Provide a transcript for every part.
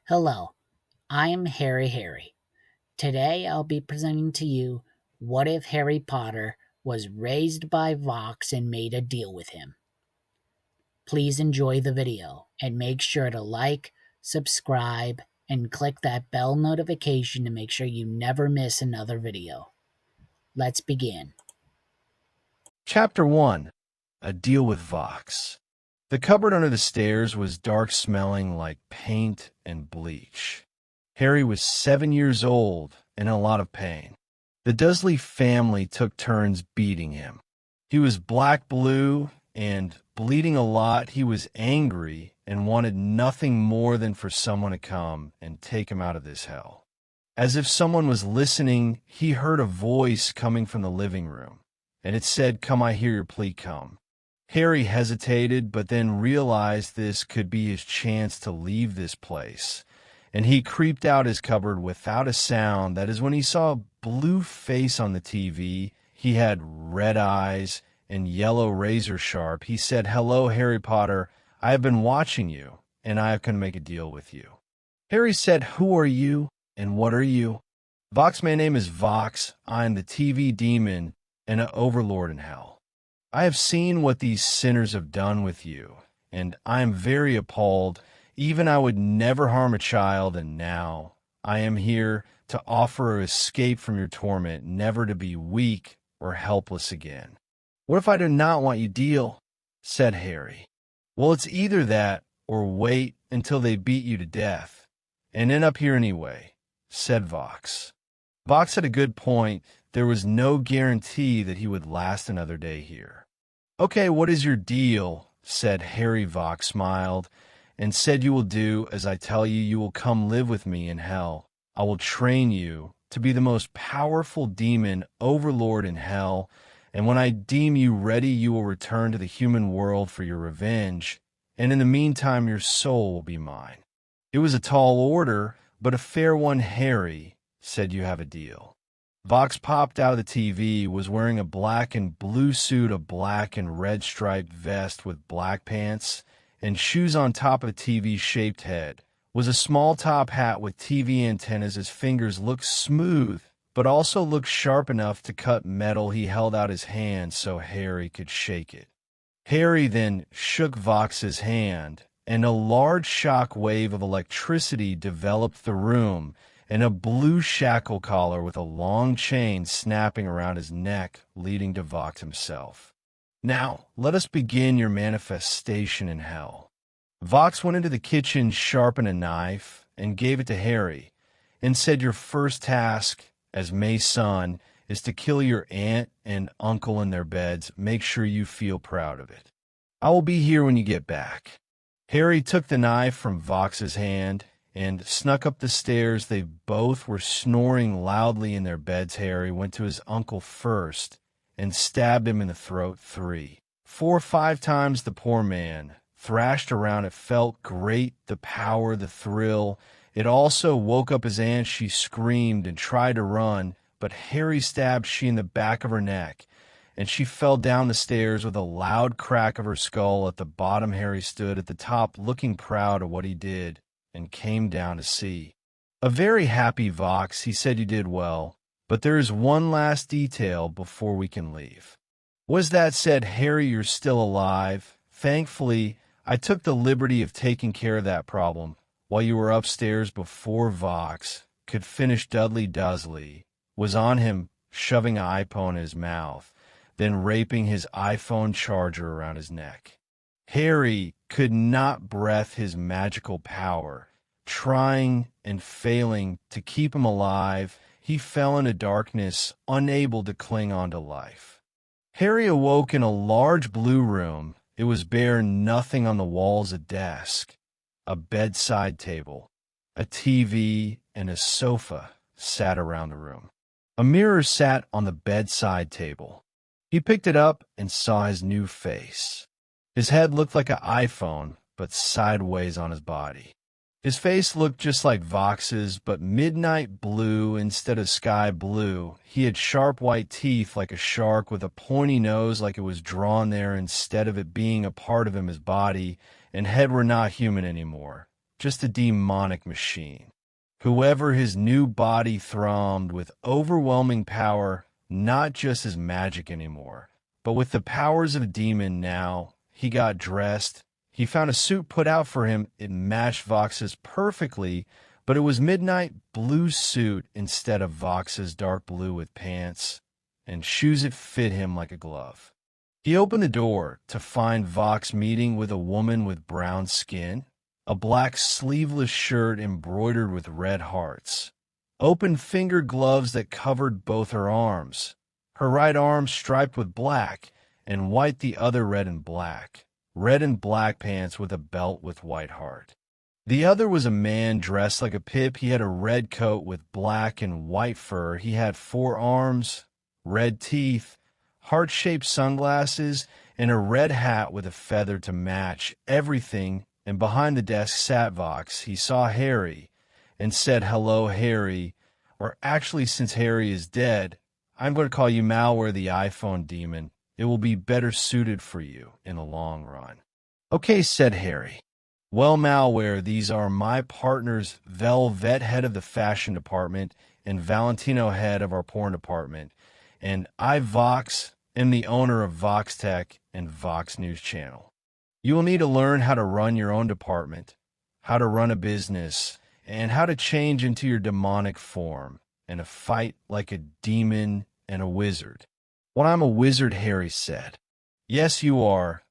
Hello, I'm Harry. Today I'll be presenting to you What If Harry Potter Was Raised by Vox and Made a Deal with Him? Please enjoy the video and make sure to like, subscribe, and click that bell notification to make sure you never miss another video. Let's begin. Chapter 1. A Deal with Vox. The cupboard under the stairs was dark, smelling like paint and bleach. Harry was 7 years old and in a lot of pain. The Dursley family took turns beating him. He was black-blue and bleeding a lot. He was angry and wanted nothing more than for someone to come and take him out of this hell. As if someone was listening, he heard a voice coming from the living room, and it said, "Come, I hear your plea, come." Harry hesitated, but then realized this could be his chance to leave this place, and he creeped out his cupboard without a sound. That is when he saw a blue face on the TV. He had red eyes and yellow razor sharp. He said, "Hello, Harry Potter. I have been watching you, and I can make a deal with you." Harry said, "Who are you, and what are you?" "Vox, my name is Vox. I am the TV demon and an overlord in hell. I have seen what these sinners have done with you, and I am very appalled. Even I would never harm a child, and now I am here to offer an escape from your torment, never to be weak or helpless again." "What if I do not want you deal?" said Harry. "Well, it's either that or wait until they beat you to death, and end up here anyway," said Vox. Vox had a good point. There was no guarantee that he would last another day here. "Okay, what is your deal?" said Harry. Vox smiled and said, "You will do as I tell you. You will come live with me in hell. I will train you to be the most powerful demon overlord in hell, and when I deem you ready, you will return to the human world for your revenge, and in the meantime your soul will be mine." It was a tall order, but a fair one. Harry said, "You have a deal." Vox popped out of the TV, was wearing a black and blue suit, a black and red striped vest with black pants, and shoes on top of a TV-shaped head. Was a small top hat with TV antennas. His fingers looked smooth, but also looked sharp enough to cut metal. He held out his hand so Harry could shake it. Harry then shook Vox's hand, and a large shock wave of electricity developed the room, and a blue shackle collar with a long chain snapping around his neck, leading to Vox himself. "Now, let us begin your manifestation in hell." Vox went into the kitchen, sharpened a knife, and gave it to Harry, and said, "Your first task, as May's son, is to kill your aunt and uncle in their beds. Make sure you feel proud of it. I will be here when you get back." Harry took the knife from Vox's hand and snuck up the stairs. They both were snoring loudly in their beds. Harry went to his uncle first and stabbed him in the throat 3, 4, 5 times. The poor man thrashed around. It felt great, the power, the thrill. It also woke up his aunt. She screamed and tried to run, but Harry stabbed she in the back of her neck, and she fell down the stairs with a loud crack of her skull. At the bottom, Harry stood at the top, looking proud of what he did, and came down to see. A very happy Vox. He said, "You did well, but there is one last detail before we can leave." "Was that?" said Harry. "You're still alive. Thankfully, I took the liberty of taking care of that problem while you were upstairs before Vox could finish. Dudley Dursley was on him, shoving an iPhone in his mouth, then raping his iPhone charger around his neck. Harry could not breath his magical power, trying and failing to keep him alive. He fell into darkness, unable to cling on to life. Harry awoke in a large blue room. It was bare, nothing on the walls. A desk, a bedside table, a TV, and a sofa sat around the room. A mirror sat on the bedside table. He picked it up and saw his new face. His head looked like an iPhone, but sideways on his body. His face looked just like Vox's, but midnight blue instead of sky blue. He had sharp white teeth like a shark, with a pointy nose like it was drawn there instead of it being a part of him. His body and head were not human anymore, just a demonic machine. Whoever his new body thrummed with overwhelming power, not just as magic anymore, but with the powers of a demon now. He got dressed. He found a suit put out for him. It matched Vox's perfectly, but it was midnight blue suit instead of Vox's dark blue with pants and shoes that fit him like a glove. He opened the door to find Vox meeting with a woman with brown skin, a black sleeveless shirt embroidered with red hearts, open finger gloves that covered both her arms, her right arm striped with black, and white the other red and black pants with a belt with white heart. The other was a man dressed like a pip. He had a red coat with black and white fur. He had 4 arms, red teeth, heart-shaped sunglasses, and a red hat with a feather to match everything. And behind the desk sat Vox. He saw Harry and said, "Hello, Harry," or actually, since Harry is dead, I'm going to call you Malware the iPhone demon. It will be better suited for you in the long run. "Okay," said Harry. "Well, Malware, these are my partners, Velvet, head of the fashion department, and Valentino, head of our porn department. And I, Vox, am the owner of Vox Tech and Vox News Channel. You will need to learn how to run your own department, how to run a business, and how to change into your demonic form and to fight like a demon and a wizard." "Well, I'm a wizard," Harry said. "Yes, you are.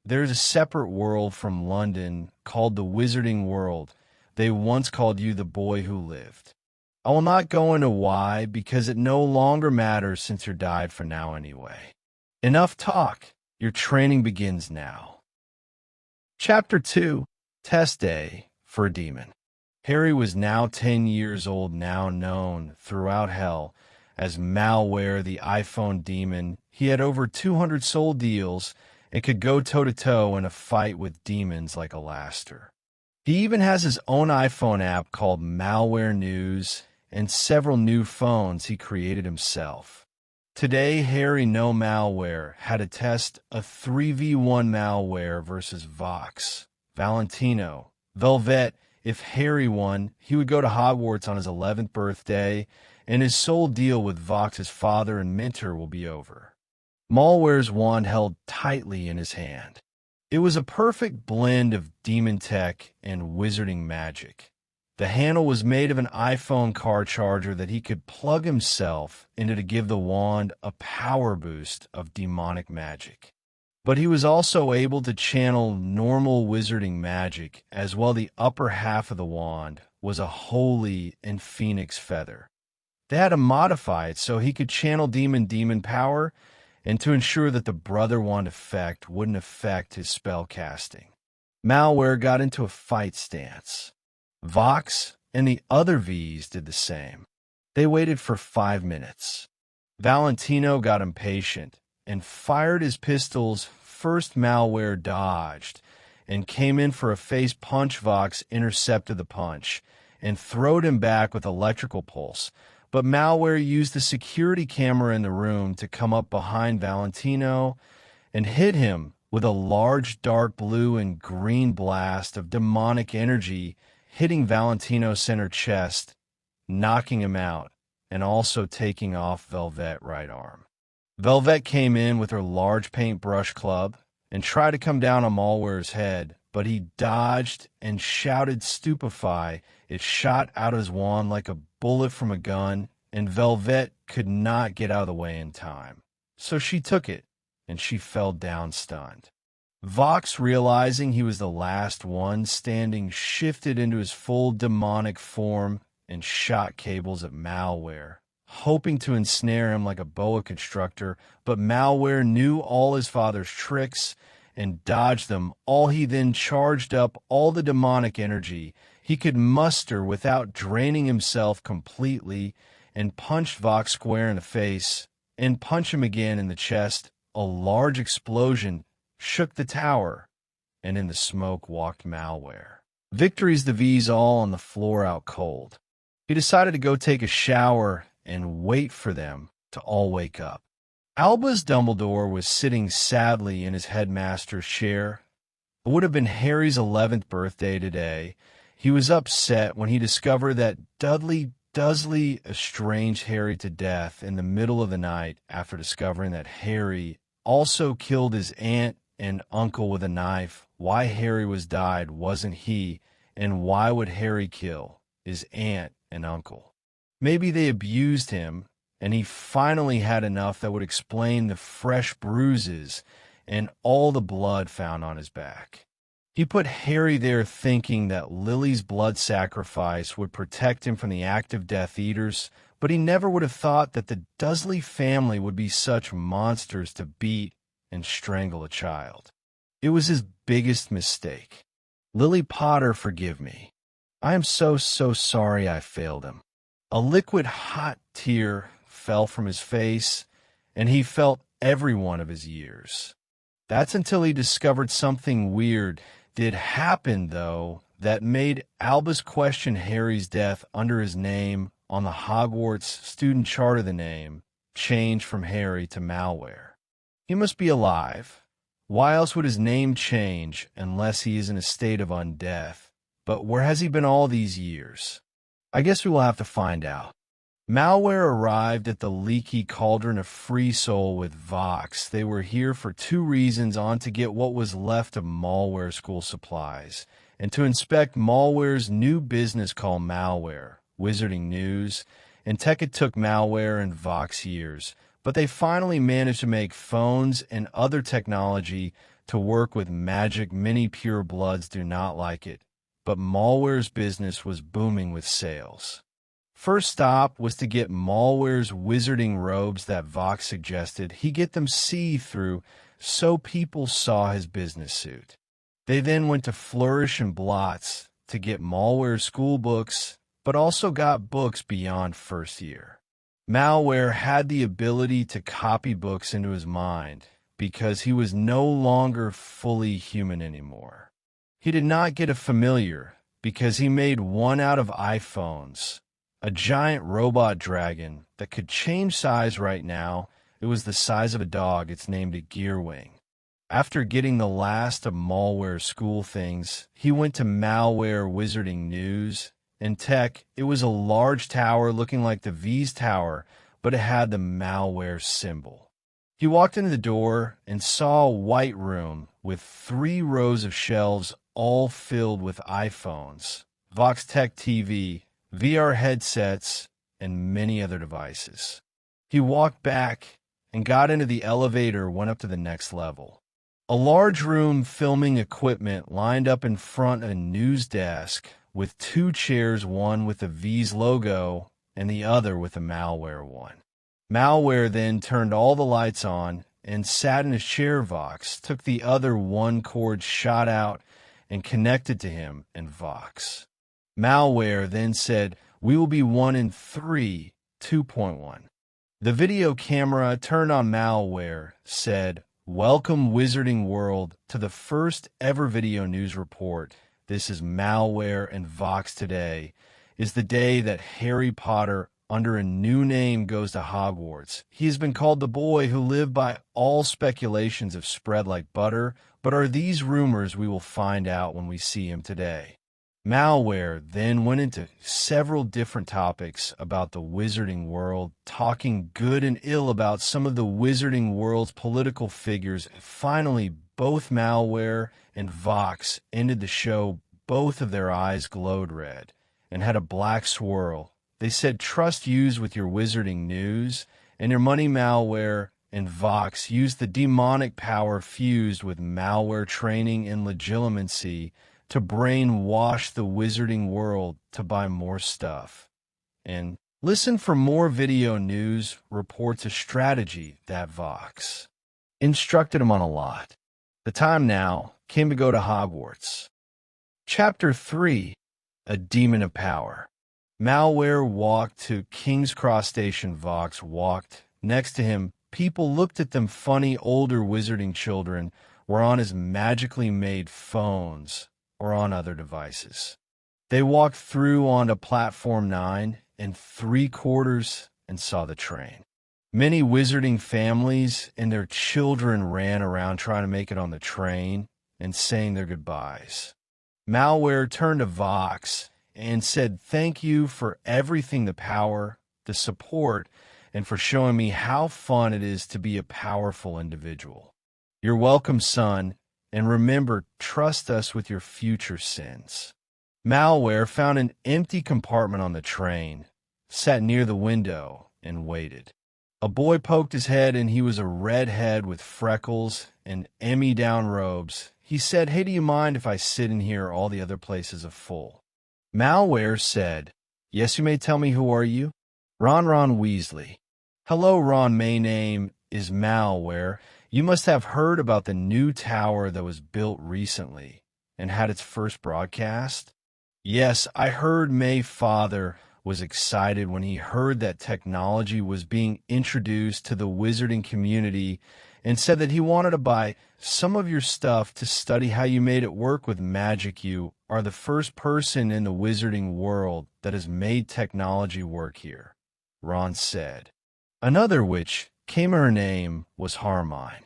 There's a separate world from London called the Wizarding World. They once called you the boy who lived. I will not go into why, because it no longer matters since you died for now anyway. Enough talk. Your training begins now." Chapter 2, Test Day for a Demon. Harry was now 10 years old, now known throughout hell as Malware the iPhone demon. He had over 200 sold deals and could go toe-to-toe in a fight with demons like a Laster. He even has his own iPhone app called Malware News and several new phones he created himself. Today, Harry No Malware had to test a 3v1 Malware versus Vox, Valentino, Velvet. If Harry won, he would go to Hogwarts on his 11th birthday, and his sole deal with Vox's father and mentor will be over. Malware's wand held tightly in his hand. It was a perfect blend of demon tech and wizarding magic. The handle was made of an iPhone car charger that he could plug himself into to give the wand a power boost of demonic magic. But he was also able to channel normal wizarding magic, as well. The upper half of the wand was a holy and phoenix feather. They had to modify it so he could channel demon power and to ensure that the brother wand effect wouldn't affect his spell casting. Malware got into a fight stance. Vox and the other Vs did the same. They waited for 5 minutes. Valentino got impatient and fired his pistols. First, Malware dodged and came in for a face punch. Vox intercepted the punch and throwed him back with electrical pulse. But Malware used the security camera in the room to come up behind Valentino and hit him with a large dark blue and green blast of demonic energy, hitting Valentino's center chest, knocking him out, and also taking off Velvet's right arm. Velvet came in with her large paintbrush club and tried to come down on Malware's head, but he dodged and shouted "Stupefy." It shot out his wand like a bullet from a gun, and Velvet could not get out of the way in time. So she took it, and she fell down stunned. Vox, realizing he was the last one standing, shifted into his full demonic form and shot cables at Malware, hoping to ensnare him like a boa constrictor, but Malware knew all his father's tricks and dodged them all. He then charged up all the demonic energy he could muster without draining himself completely and punched Vox square in the face and punched him again in the chest. A large explosion shook the tower, and in the smoke walked Malware. Victory's the V's all on the floor out cold. He decided to go take a shower and wait for them to all wake up. Albus Dumbledore was sitting sadly in his headmaster's chair. It would have been Harry's 11th birthday today. He was upset when he discovered that Dudley Dudley estranged Harry to death in the middle of the night after discovering that Harry also killed his aunt and uncle with a knife. Why Harry was died wasn't he, and why would Harry kill his aunt and uncle? Maybe they abused him, and he finally had enough that would explain the fresh bruises and all the blood found on his back. He put Harry there thinking that Lily's blood sacrifice would protect him from the active Death Eaters, but he never would have thought that the Dursley family would be such monsters to beat and strangle a child. It was his biggest mistake. Lily Potter, forgive me. I am so sorry I failed him. A liquid hot tear fell from his face, and he felt every one of his years. That's until he discovered something weird did happen, though, that made Albus question Harry's death under his name on the Hogwarts student chart of the name, changed from Harry to Malware. He must be alive. Why else would his name change unless he is in a state of undeath? But where has he been all these years? I guess we will have to find out. Malware arrived at the leaky cauldron of Free Soul with Vox. They were here for two reasons: on to get what was left of Malware school supplies, and to inspect Malware's new business called Malware, Wizarding News. And tech it took Malware and Vox years, but they finally managed to make phones and other technology to work with magic. Many pure bloods do not like it, but Malware's business was booming with sales. First stop was to get Malware's wizarding robes that Vox suggested he get them see-through so people saw his business suit. They then went to Flourish and Blots to get Malware's school books, but also got books beyond first year. Malware had the ability to copy books into his mind because he was no longer fully human anymore. He did not get a familiar because he made one out of iPhones. A giant robot dragon that could change size right now. It was the size of a dog. It's named a Gearwing. After getting the last of Malware's school things, he went to Malware Wizarding News. In tech, it was a large tower looking like the V's tower, but it had the Malware symbol. He walked into the door and saw a white room with 3 rows of shelves all filled with iPhones, Vox Tech TV, VR headsets, and many other devices. He walked back and got into the elevator, went up to the next level. A large room filming equipment lined up in front of a news desk with 2 chairs, one with the V's logo and the other with a Malware one. Malware then turned all the lights on and sat in his chair. Vox took the other one cord, shot out, and connected to him and Vox. Malware then said, "We will be 1 in 3, 2.1. The video camera turned on Malware, said, "Welcome Wizarding World to the first ever video news report. This is Malware and Vox. Today is the day that Harry Potter, under a new name, goes to Hogwarts. He has been called the boy who lived by all speculations have spread like butter, but are these rumors? We will find out when we see him today." Malware then went into several different topics about the Wizarding World, talking good and ill about some of the Wizarding World's political figures. Finally, both Malware and Vox ended the show. Both of their eyes glowed red and had a black swirl. They said, "Trust yous with your Wizarding News and your money." Malware and Vox used the demonic power fused with Malware training and legitimacy to brainwash the Wizarding World to buy more stuff. And listen for more video news reports of strategy that Vox instructed him on a lot. The time now came to go to Hogwarts. Chapter 3, A Demon of Power. Malware walked to King's Cross Station. Vox walked next to him. People looked at them funny. Older wizarding children were on his magically made phones or on other devices. They walked through onto Platform 9 and 3/4 and saw the train. Many wizarding families and their children ran around trying to make it on the train and saying their goodbyes. Malware turned to Vox and said, "Thank you for everything, the power, the support, and for showing me how fun it is to be a powerful individual. You're welcome, son, and remember, trust us with your future sins." Malware found an empty compartment on the train, sat near the window, and waited. A boy poked his head, and he was a redhead with freckles and Emmy-down robes. He said, "Hey, do you mind if I sit in here? All the other places are full." Malware said, "Yes, you may. Tell me, who are you?" "Ron Weasley." "Hello, Ron. My name is Malware. You must have heard about the new tower that was built recently and had its first broadcast." "Yes, I heard. My father was excited when he heard that technology was being introduced to the wizarding community and said that he wanted to buy some of your stuff to study how you made it work with magic. You are the first person in the wizarding world that has made technology work here," Ron said. Another witch came. Her name was Hermione.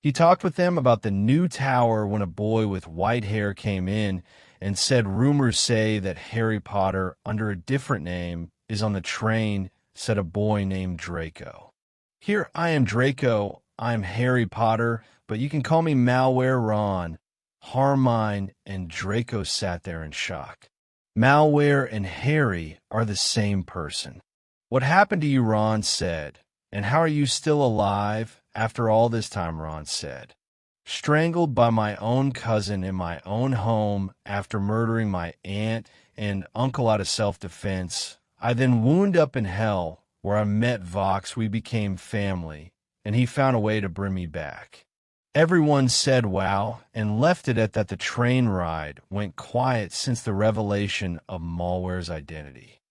He talked with them about the new tower when a boy with white hair came in and said, "Rumors say that Harry Potter, under a different name, is on the train," said a boy named Draco. "Here, I am Draco. I'm Harry Potter, but you can call me Malware Ron." Hermione and Draco sat there in shock. Malware and Harry are the same person. "What happened to you?" Ron said. "And how are you still alive after all this time?" Ron said. "Strangled by my own cousin in my own home after murdering my aunt and uncle out of self-defense. I then wound up in hell where I met Vox. We became family, and he found a way to bring me back." Everyone said wow and left it at that. The train ride went quiet since the revelation of Malware's identity.